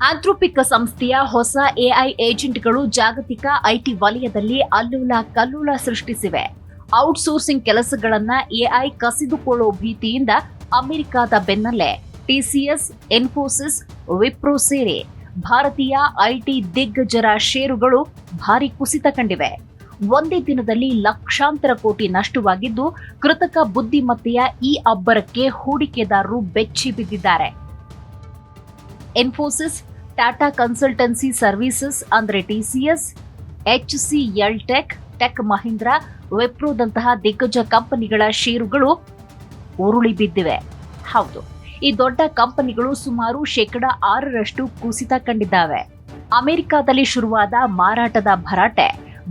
Anthropic ಸಂಸ್ಥೆಯ ಹೊಸ AI ಏಜೆಂಟ್ಗಳು ಜಾಗತಿಕ ಐಟಿ ವಲಯದಲ್ಲಿ ಅಲ್ಲೂಲ ಕಲ್ಲೂಲ ಸೃಷ್ಟಿಸಿವೆ. ಔಟ್ಸೋರ್ಸಿಂಗ್ ಕೆಲಸಗಳನ್ನ ಎಐ ಕಸಿದುಕೊಳ್ಳೋ ಭೀತಿಯಿಂದ ಅಮೆರಿಕದ ಬೆನ್ನಲ್ಲೇ ಟಿಸಿಎಸ್, ಇನ್ಫೋಸಿಸ್, ವಿಪ್ರೋ ಸೇರಿ ಭಾರತೀಯ ಐಟಿ ದಿಗ್ಗಜರ ಷೇರುಗಳು ಭಾರಿ ಕುಸಿತ ಕಂಡಿವೆ. ಒಂದೇ ದಿನದಲ್ಲಿ ಲಕ್ಷಾಂತರ ಕೋಟಿ ನಷ್ಟವಾಗಿದ್ದು, ಕೃತಕ ಬುದ್ಧಿಮತ್ತೆಯ ಈ ಅಬ್ಬರಕ್ಕೆ ಹೂಡಿಕೆದಾರರು ಬೆಚ್ಚಿ ಬಿದ್ದಿದ್ದಾರೆ. ಇನ್ಫೋಸಿಸ್, ಟಾಟಾ ಕನ್ಸಲ್ಟೆನ್ಸಿ ಸರ್ವಿಸಸ್ ಅಂದ್ರೆ ಟಿಸಿಎಸ್, HCL ಟೆಕ್ ಮಹೀಂದ್ರಾ, ವಿಪ್ರೋದಂತಹ ದಿಗ್ಗಜ ಕಂಪನಿಗಳ ಷೇರುಗಳು ಉರುಳಿ ಬಿದ್ದಿವೆ. ಹೌದು, ಈ ದೊಡ್ಡ ಕಂಪನಿಗಳು ಸುಮಾರು 6% ಕುಸಿತ ಕಂಡಿದ್ದಾವೆ. ಅಮೆರಿಕದಲ್ಲಿ ಶುರುವಾದ ಮಾರಾಟದ ಭರಾಟೆ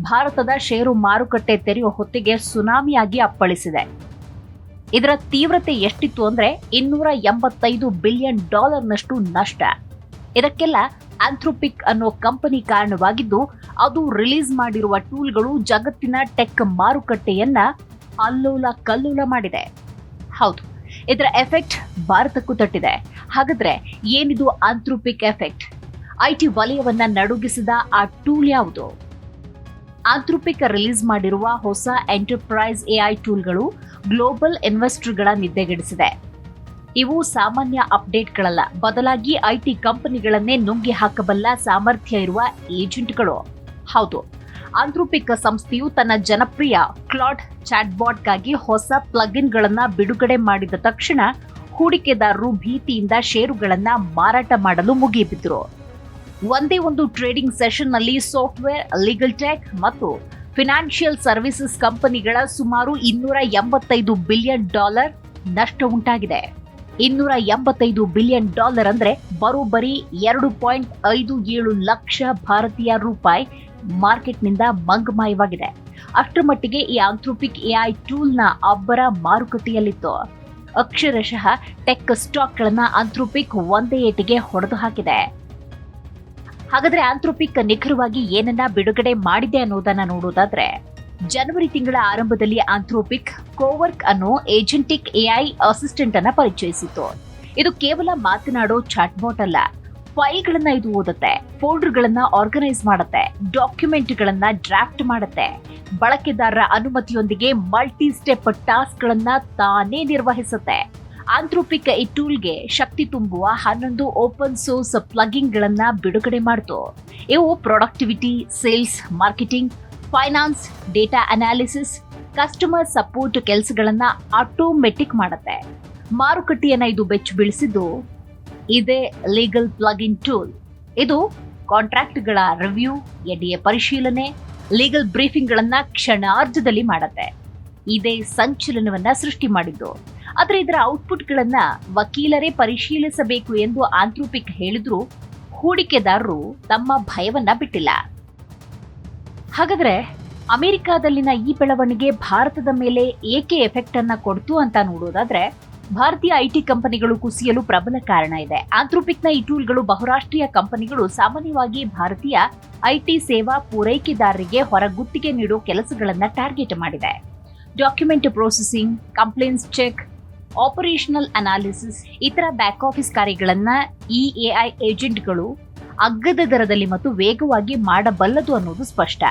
ಭಾರತದ ಷೇರು ಮಾರುಕಟ್ಟೆ ತೆರೆಯುವ ಹೊತ್ತಿಗೆ ಸುನಾಮಿಯಾಗಿ ಅಪ್ಪಳಿಸಿದೆ. ಇದರ ತೀವ್ರತೆ ಎಷ್ಟಿತ್ತು ಅಂದ್ರೆ $285 ಬಿಲಿಯನ್ ನಷ್ಟ. ಇದಕ್ಕೆಲ್ಲ ಆಂಥ್ರೋಪಿಕ್ ಅನ್ನೋ ಕಂಪನಿ ಕಾರಣವಾಗಿದ್ದು, ಅದು ರಿಲೀಸ್ ಮಾಡಿರುವ ಟೂಲ್ಗಳು ಜಗತ್ತಿನ ಟೆಕ್ ಮಾರುಕಟ್ಟೆಯನ್ನ ಅಲ್ಲೋಲ ಕಲ್ಲೋಲ ಮಾಡಿದೆ. ಹೌದು, ಇದರ ಎಫೆಕ್ಟ್ ಭಾರತಕ್ಕೂ ತಟ್ಟಿದೆ. ಹಾಗಾದ್ರೆ ಏನಿದು ಆಂಥ್ರೋಪಿಕ್ ಎಫೆಕ್ಟ್? ಐಟಿ ವಲಯವನ್ನ ನಡುಗಿಸಿದ ಆ ಟೂಲ್ ಯಾವುದು? ಆಂಥ್ರೋಪಿಕ್ ರಿಲೀಸ್ ಮಾಡಿರುವ ಹೊಸ ಎಂಟರ್ಪ್ರೈಸ್ ಎಐ ಟೂಲ್ಗಳು ಗ್ಲೋಬಲ್ ಇನ್ವೆಸ್ಟರ್ಗಳ ನಿದ್ದೆಗೆಡಿಸಿದೆ. ಇವು ಸಾಮಾನ್ಯ ಅಪ್ಡೇಟ್ಗಳಲ್ಲ, ಬದಲಾಗಿ ಐಟಿ ಕಂಪನಿಗಳನ್ನೇ ನುಂಗಿ ಹಾಕಬಲ್ಲ ಸಾಮರ್ಥ್ಯ ಇರುವ ಏಜೆಂಟ್ಗಳು. ಹೌದು, ಆಂಥ್ರೋಪಿಕ್ ಸಂಸ್ಥೆಯು ತನ್ನ ಜನಪ್ರಿಯ ಕ್ಲಾಡ್ ಚಾಟ್ಬಾಟ್ಗಾಗಿ ಹೊಸ ಪ್ಲಗ್ಇನ್ಗಳನ್ನ ಬಿಡುಗಡೆ ಮಾಡಿದ ತಕ್ಷಣ ಹೂಡಿಕೆದಾರರು ಭೀತಿಯಿಂದ ಷೇರುಗಳನ್ನ ಮಾರಾಟ ಮಾಡಲು ಮುಗಿಬಿದ್ರು. ಒಂದೇ ಒಂದು ಟ್ರೇಡಿಂಗ್ ಸೆಷನ್ನಲ್ಲಿ ಸಾಫ್ಟ್ವೇರ್, ಲೀಗಲ್ ಟೆಕ್ ಮತ್ತು ಫಿನಾನ್ಷಿಯಲ್ ಸರ್ವಿಸಸ್ ಕಂಪನಿಗಳ ಸುಮಾರು $285 ಬಿಲಿಯನ್ ನಷ್ಟ ಉಂಟಾಗಿದೆ. $285 ಬಿಲಿಯನ್ ಅಂದ್ರೆ ಬರೋಬ್ಬರಿ 2.57 ಲಕ್ಷ ಭಾರತೀಯ ರೂಪಾಯಿ ಮಾರ್ಕೆಟ್ನಿಂದ ಮಂಗಮಾಯವಾಗಿದೆ. ಅಷ್ಟರ ಮಟ್ಟಿಗೆ ಈ ಆಂಥ್ರೋಪಿಕ್ ಎಐ ಟೂಲ್ನ ಅಬ್ಬರ ಮಾರುಕಟ್ಟೆಯಲ್ಲಿತ್ತು. ಅಕ್ಷರಶಃ ಟೆಕ್ ಸ್ಟಾಕ್ಗಳನ್ನ ಆಂಥ್ರೋಪಿಕ್ ಒಂದೇ ಏಟಿಗೆ ಹೊಡೆದು ಹಾಕಿದೆ. ಹಾಗಾದ್ರೆ ಆಂಥ್ರೋಪಿಕ್ ನಿಖರವಾಗಿ ಏನನ್ನ ಬಿಡುಗಡೆ ಮಾಡಿದೆ ಅನ್ನೋದನ್ನ ನೋಡೋದಾದ್ರೆ, ಜನವರಿ ತಿಂಗಳ ಆರಂಭದಲ್ಲಿ ಆಂಥ್ರೋಪಿಕ್ ಕೋವರ್ಕ್ ಅನ್ನೋ ಏಜೆಂಟಿಕ್ ಎಐ ಅಸಿಸ್ಟೆಂಟ್ ಅನ್ನ ಪರಿಚಯಿಸಿತು. ಇದು ಕೇವಲ ಮಾತನಾಡೋ ಚಾಟ್ಬಾಟ್ ಅಲ್ಲ. ಫೈಲ್ಗಳನ್ನ ಇದು ಓದುತ್ತೆ, ಫೋಲ್ಡರ್ಗಳನ್ನ ಆರ್ಗನೈಸ್ ಮಾಡುತ್ತೆ, ಡಾಕ್ಯುಮೆಂಟ್ಗಳನ್ನ ಡ್ರಾಫ್ಟ್ ಮಾಡುತ್ತೆ, ಬಳಕೆದಾರರ ಅನುಮತಿಯೊಂದಿಗೆ ಮಲ್ಟಿ ಸ್ಟೆಪ್ ಟಾಸ್ಕ್ಗಳನ್ನ ತಾನೇ ನಿರ್ವಹಿಸುತ್ತೆ. ಆಂಥ್ರೋಪಿಕ್ ಈ ಟೂಲ್ಗೆ ಶಕ್ತಿ ತುಂಬುವ 11 ಓಪನ್ ಸೋರ್ಸ್ ಪ್ಲಗಿನ್ಗಳನ್ನ ಬಿಡುಗಡೆ ಮಾಡಿತು. ಇವು productivity, sales, marketing, finance, data analysis, customer support ಕೆಲಸಗಳನ್ನ ಆಟೋಮೆಟಿಕ್ ಮಾಡುತ್ತೆ. ಮಾರುಕಟ್ಟೆಯನ್ನ ಇದು ಬೆಚ್ಚು ಬೀಳಿಸಿದ್ದು ಇದೇ ಲೀಗಲ್ ಪ್ಲಗಿನ್ ಟೂಲ್. ಇದು ಕಾಂಟ್ರಾಕ್ಟ್ಗಳ ರಿವ್ಯೂ, ಎಡಿಎ ಪರಿಶೀಲನೆ, ಲೀಗಲ್ ಬ್ರೀಫಿಂಗ್ಗಳನ್ನ ಕ್ಷಣಾರ್ಧದಲ್ಲಿ ಮಾಡುತ್ತೆ. ಇದೇ ಸಂಚಲನವನ್ನ ಸೃಷ್ಟಿ ಮಾಡಿದ್ದು. ಆದರೆ ಇದರ ಔಟ್ಪುಟ್ಗಳನ್ನ ವಕೀಲರೇ ಪರಿಶೀಲಿಸಬೇಕು ಎಂದು ಆಂಥ್ರೋಪಿಕ್ ಹೇಳಿದ್ರು ಹೂಡಿಕೆದಾರರು ತಮ್ಮ ಭಯವನ್ನ ಬಿಟ್ಟಿಲ್ಲ. ಹಾಗಾದ್ರೆ ಅಮೆರಿಕದಲ್ಲಿನ ಈ ಬೆಳವಣಿಗೆ ಭಾರತದ ಮೇಲೆ ಏಕೆ ಎಫೆಕ್ಟ್ ಅನ್ನ ಕೊಡ್ತು ಅಂತ ನೋಡೋದಾದ್ರೆ, ಭಾರತೀಯ ಐಟಿ ಕಂಪನಿಗಳು ಕುಸಿಯಲು ಪ್ರಬಲ ಕಾರಣ ಇದೆ. ಆಂಥ್ರೋಪಿಕ್ನ ಈ ಟೂಲ್ಗಳು ಬಹುರಾಷ್ಟ್ರೀಯ ಕಂಪನಿಗಳು ಸಾಮಾನ್ಯವಾಗಿ ಭಾರತೀಯ ಐಟಿ ಸೇವಾ ಪೂರೈಕೆದಾರರಿಗೆ ಹೊರಗುತ್ತಿಗೆ ನೀಡೋ ಕೆಲಸಗಳನ್ನ ಟಾರ್ಗೆಟ್ ಮಾಡಿದೆ. Document processing, complaints check, operational analysis, ಇತರ ಬ್ಯಾಕ್ ಆಫೀಸ್ ಕಾರ್ಯಗಳನ್ನ ಈ ಎಐ ಏಜೆಂಟ್ಗಳು ಅಗ್ಗದ ದರದಲ್ಲಿ ಮತ್ತು ವೇಗವಾಗಿ ಮಾಡಬಲ್ಲದು ಅನ್ನೋದು ಸ್ಪಷ್ಟ.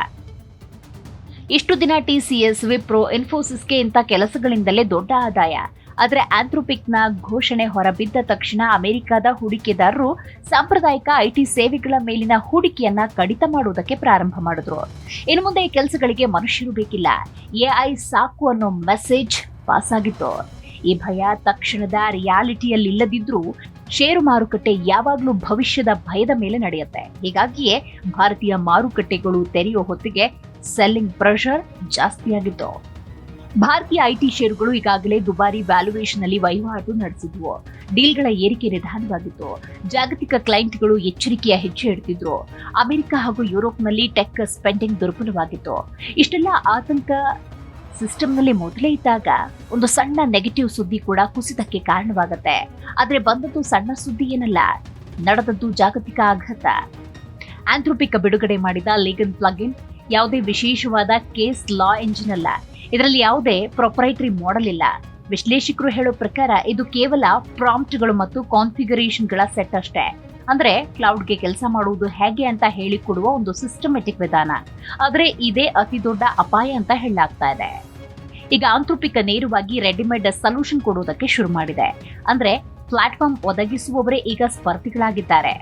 ಇಷ್ಟು ದಿನ ಟಿಸಿಎಸ್, ವಿಪ್ರೋ, ಇನ್ಫೋಸಿಸ್ಗೆ ಇಂಥ ಕೆಲಸಗಳಿಂದಲೇ ದೊಡ್ಡ ಆದಾಯ. ಆದರೆ ಆಂಥ್ರೋಪಿಕ್ನ ಘೋಷಣೆ ಹೊರಬಿದ್ದ ತಕ್ಷಣ ಅಮೆರಿಕದ ಹೂಡಿಕೆದಾರರು ಸಾಂಪ್ರದಾಯಿಕ ಐಟಿ ಸೇವೆಗಳ ಮೇಲಿನ ಹೂಡಿಕೆಯನ್ನ ಕಡಿತ ಮಾಡುವುದಕ್ಕೆ ಪ್ರಾರಂಭ ಮಾಡಿದ್ರು. ಇನ್ನು ಮುಂದೆ ಈ ಕೆಲಸಗಳಿಗೆ ಮನುಷ್ಯರು ಬೇಕಿಲ್ಲ, ಎಐ ಸಾಕು ಅನ್ನೋ ಮೆಸೇಜ್ ಪಾಸ್ ಆಗಿತ್ತು. ಈ ಭಯ ತಕ್ಷಣದ ರಿಯಾಲಿಟಿಯಲ್ಲಿಲ್ಲದಿದ್ರೂ ಷೇರು ಮಾರುಕಟ್ಟೆ ಯಾವಾಗಲೂ ಭವಿಷ್ಯದ ಭಯದ ಮೇಲೆ ನಡೆಯುತ್ತೆ. ಹೀಗಾಗಿಯೇ ಭಾರತೀಯ ಮಾರುಕಟ್ಟೆಗಳು ತೆರೆಯೋ ಹೊತ್ತಿಗೆ ಸೆಲ್ಲಿಂಗ್ ಪ್ರೆಷರ್ ಜಾಸ್ತಿಯಾಗಿತ್ತು. ಭಾರತೀಯ ಐಟಿ ಷೇರುಗಳು ಈಗಾಗಲೇ ದುಬಾರಿ ವ್ಯಾಲ್ಯೂಯೇಷನ್ ಅಲ್ಲಿ ವಹಿವಾಟು ನಡೆಸಿದ್ವು. ಡೀಲ್ಗಳ ಏರಿಕೆ ನಿಧಾನವಾಗಿತ್ತು. ಜಾಗತಿಕ ಕ್ಲೈಂಟ್ಗಳು ಎಚ್ಚರಿಕೆಯ ಹೆಜ್ಜೆ ಇಡ್ತಿದ್ರು. ಅಮೆರಿಕ ಹಾಗೂ ಯುರೋಪ್ನಲ್ಲಿ ಟೆಕ್ ಸ್ಪೆಂಡಿಂಗ್ ದುರ್ಬಲವಾಗಿತ್ತು. ಇಷ್ಟೆಲ್ಲ ಆತಂಕ ಸಿಸ್ಟಮ್ನಲ್ಲಿ ಮೊದಲೇ ಇದ್ದಾಗ ಒಂದು ಸಣ್ಣ ನೆಗೆಟಿವ್ ಸುದ್ದಿ ಕೂಡ ಕುಸಿತಕ್ಕೆ ಕಾರಣವಾಗುತ್ತೆ. ಆದ್ರೆ ಬಂದದ್ದು ಸಣ್ಣ ಸುದ್ದಿ ಏನಲ್ಲ, ನಡೆದದ್ದು ಜಾಗತಿಕ ಆಘಾತ. ಆಂಥ್ರೋಪಿಕ್ ಬಿಡುಗಡೆ ಮಾಡಿದ ಲೀಗಲ್ ಪ್ಲಗಿನ್ ಯಾವುದೇ ವಿಶೇಷವಾದ ಕೇಸ್ ಲಾ ಎಂಜಿನ್ ಅಲ್ಲ. ಇದರಲ್ಲಿ ಯಾವುದೇ ಪ್ರೊಪ್ರೈಟರಿ ಮಾಡೆಲ್ ಇಲ್ಲ. ವಿಶ್ಲೇಷಕರು ಹೇಳೋ ಪ್ರಕಾರ ಇದು ಕೇವಲ ಪ್ರಾಂಪ್ಟ್ಗಳು ಮತ್ತು ಕಾನ್ಫಿಗರೇಷನ್ಗಳ ಸೆಟ್ ಅಷ್ಟೇ. ಅಂದ್ರೆ ಕ್ಲೌಡ್ಗೆ ಕೆಲಸ ಮಾಡುವುದು ಹೇಗೆ ಅಂತ ಹೇಳಿಕೊಡುವ ಒಂದು ಸಿಸ್ಟಮೆಟಿಕ್ ವಿಧಾನ. ಆದ್ರೆ ಇದೇ ಅತಿ ದೊಡ್ಡ ಅಪಾಯ ಅಂತ ಹೇಳಲಾಗ್ತಾ ಇದೆ. ಈಗ ಆಂಥ್ರೋಪಿಕ್ ನೇರವಾಗಿ ರೆಡಿಮೇಡ್ ಸೊಲ್ಯೂಷನ್ ಕೊಡುವುದಕ್ಕೆ ಶುರು ಮಾಡಿದೆ. ಅಂದ್ರೆ ಪ್ಲಾಟ್ಫಾರ್ಮ್ ಒದಗಿಸುವವರೇ ಈಗ ಸ್ಪರ್ಧಿಗಳಾಗಿದ್ದಾರೆ.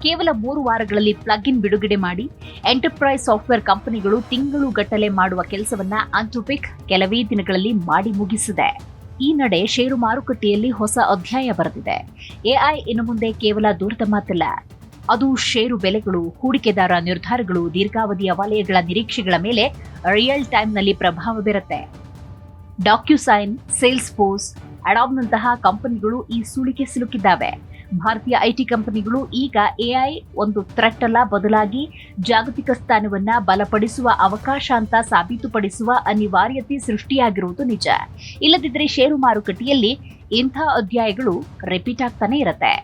ಕೇವಲ 3 ವಾರಗಳಲ್ಲಿ ಪ್ಲಗ್ ಇನ್ ಬಿಡುಗಡೆ ಮಾಡಿ ಎಂಟರ್ಪ್ರೈಸ್ ಸಾಫ್ಟ್ವೇರ್ ಕಂಪನಿಗಳು ತಿಂಗಳುಗಟ್ಟಲೆ ಮಾಡುವ ಕೆಲಸವನ್ನ ಆಂಥ್ರೋಪಿಕ್ ಕೆಲವೇ ದಿನಗಳಲ್ಲಿ ಮಾಡಿ ಮುಗಿಸಿದೆ. ಈ ನಡೆ ಷೇರು ಮಾರುಕಟ್ಟೆಯಲ್ಲಿ ಹೊಸ ಅಧ್ಯಾಯ ಬರೆದಿದೆ. ಎಐ ಇನ್ನು ಮುಂದೆ ಕೇವಲ ದೂರದ ಮಾತಿಲ್ಲ, ಅದು ಷೇರು ಬೆಲೆಗಳು, ಹೂಡಿಕೆದಾರ ನಿರ್ಧಾರಗಳು, ದೀರ್ಘಾವಧಿಯ ವಲಯಗಳ ನಿರೀಕ್ಷೆಗಳ ಮೇಲೆ ರಿಯಲ್ ಟೈಮ್ನಲ್ಲಿ ಪ್ರಭಾವ ಬೀರುತ್ತೆ. ಡಾಕ್ಯುಸೈನ್, ಸೇಲ್ಸ್ಫೋರ್ಸ್, ಅಡಾಬ್ನಂತಹ ಕಂಪನಿಗಳು ಈ ಸುಳಿಗೆ ಸಿಲುಕಿದ್ದಾವೆ. ಭಾರತೀಯ ಐಟಿ ಕಂಪನಿಗಳು ಈಗ ಎಐ ಒಂದು ಥ್ರೆಟ್ ಅಲ್ಲ, ಬದಲಾಗಿ ಜಾಗತಿಕ ಸ್ಥಾನವನ್ನ ಬಲಪಡಿಸುವ ಅವಕಾಶ ಅಂತ ಸಾಬೀತುಪಡಿಸುವ ಅನಿವಾರ್ಯತೆ ಸೃಷ್ಟಿಯಾಗಿರುವುದು ನಿಜ. ಇಲ್ಲದಿದ್ದರೆ ಷೇರು ಮಾರುಕಟ್ಟೆಯಲ್ಲಿ ಇಂಥ ಅಧ್ಯಾಯಗಳು ರಿಪೀಟ್ ಆಗ್ತಾನೆ ಇರುತ್ತೆ.